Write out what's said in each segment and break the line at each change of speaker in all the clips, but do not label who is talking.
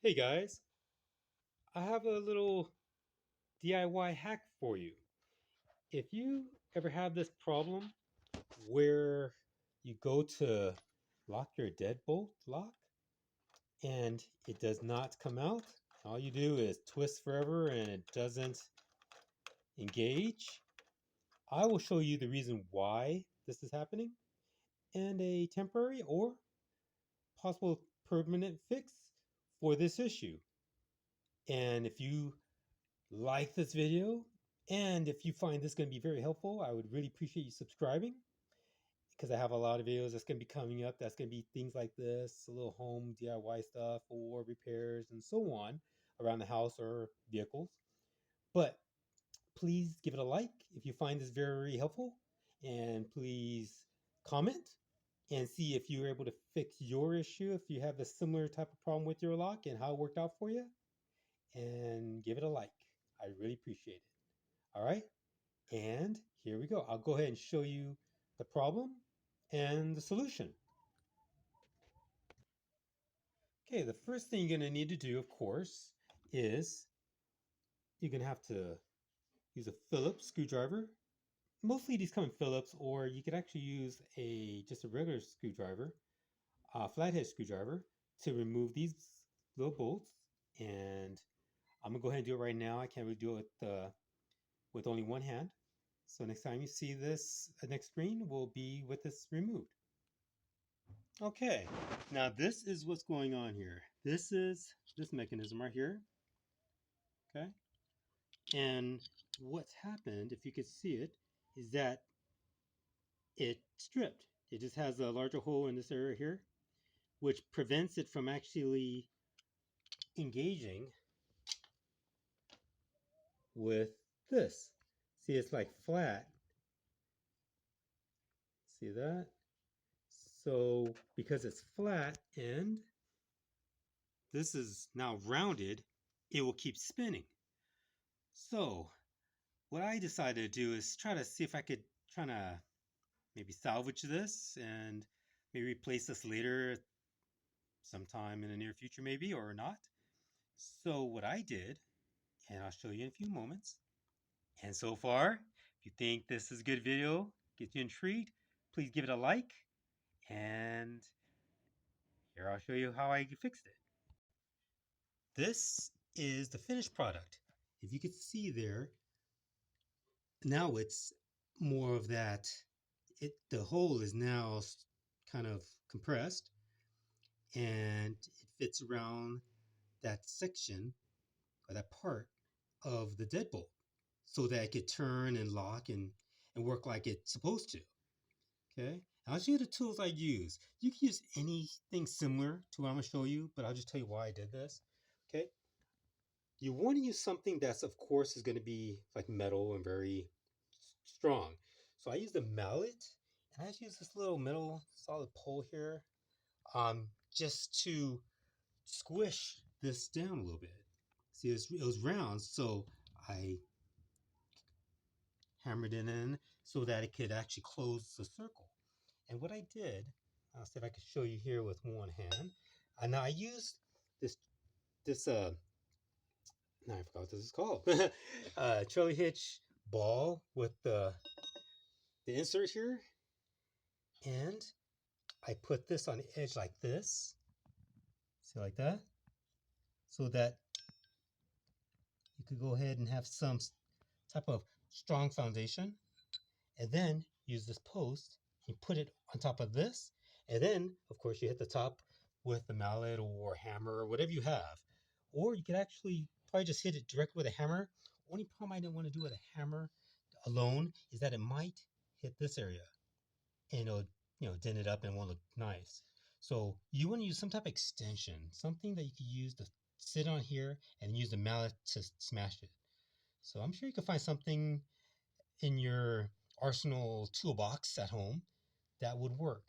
Hey guys, I have a little DIY hack for you. If you ever have this problem where you go to lock your deadbolt lock and it does not come out, all you do is twist forever and it doesn't engage, I will show you the reason why this is happening and a temporary or possible permanent fix for this issue. And if you like this video. And if you find this going to be very helpful, I would really appreciate you subscribing because I have a lot of videos that's going to be coming up. That's going to be things like this, a little home DIY stuff or repairs and so on around the house or vehicles. But please give it a like if you find this very helpful. And please comment and see if you're able to fix your issue, if you have a similar type of problem with your lock and how it worked out for you. And give it a like. I really appreciate it. All right. And here we go. I'll go ahead and show you the problem and the solution. Okay, the first thing you're going to need to do, of course, is you're going to have to use a Phillips screwdriver. Mostly these come in Phillips, or you could actually use a just a regular screwdriver, a flathead screwdriver, to remove these little bolts. And I'm gonna go ahead and do it right now. I can't really do it with only one hand. So next time you see this, next screen will be with this removed. Okay, now this is what's going on here. This is this mechanism right here. Okay, and what's happened, if you could see it, is that it stripped. It just has a larger hole in this area here, which prevents it from actually engaging with this. See, it's like flat. See that? So because it's flat and this is now rounded, it will keep spinning. So what I decided to do is try to see if I could try to maybe salvage this and maybe replace this later sometime in the near future, maybe or not. So, what I did, and I'll show you in a few moments. And so far, if you think this is a good video, gets you intrigued, please give it a like. And here I'll show you how I fixed it. This is the finished product. If you could see there, now it's more of that. The hole is now kind of compressed and it fits around that section or that part of the deadbolt so that it could turn and lock and work like it's supposed to. Okay. I'll show you the tools I use. You can use anything similar to what I'm going to show you, but I'll just tell you why I did this. Okay. You want to use something that's, of course, is going to be like metal and very strong. So I used a mallet and I just used this little metal solid pole here just to squish this down a little bit. See, it was round, so I hammered it in so that it could actually close the circle. And what I did, I'll see if I can show you here with one hand. Now I used this now I forgot what this is called. Trolley hitch ball with the insert here, and I put this on the edge like this, see like that, so that you could go ahead and have some type of strong foundation, and then use this post and put it on top of this, and then of course you hit the top with the mallet or hammer or whatever you have, or you could actually probably just hit it directly with a hammer. Only problem I didn't want to do with a hammer alone is that it might hit this area and it'll dent it up and won't look nice. So you want to use some type of extension, something that you could use to sit on here and use the mallet to smash it. So I'm sure you can find something in your arsenal toolbox at home that would work.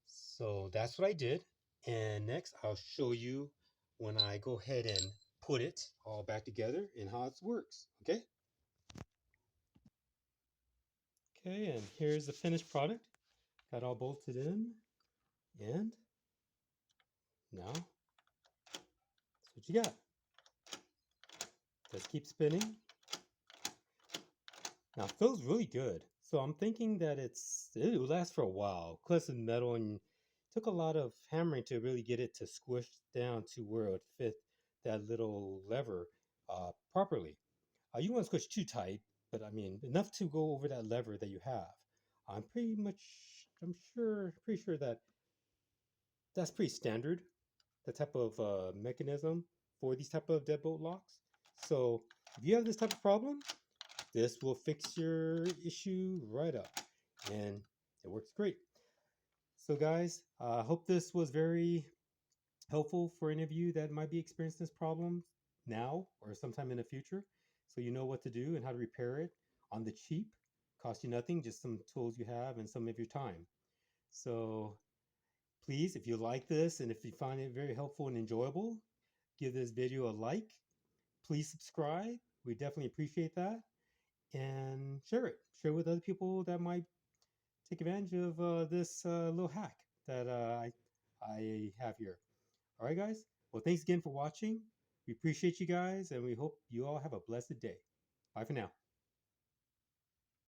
So that's what I did. And next I'll show you when I go ahead and put it all back together and how it works. Okay. Okay, and here's the finished product. Got all bolted in. And now what you got? Just keep spinning. Now it feels really good. So I'm thinking that it'll last for a while. Plus it's metal and took a lot of hammering to really get it to squish down to where it would fit that little lever properly. You don't want to squish too tight, but I mean enough to go over that lever that you have. Pretty sure that that's pretty standard. The type of mechanism for these type of deadbolt locks. So if you have this type of problem, this will fix your issue right up, and it works great. So guys, I hope this was very helpful for any of you that might be experiencing this problem now or sometime in the future. So you know what to do and how to repair it on the cheap. Cost you nothing, just some tools you have and some of your time. So please, if you like this and if you find it very helpful and enjoyable, give this video a like. Please subscribe. We definitely appreciate that. And share it. Share with other people that might take advantage of this little hack that I have here. All right, guys. Well, thanks again for watching. We appreciate you guys, and we hope you all have a blessed day. Bye for now.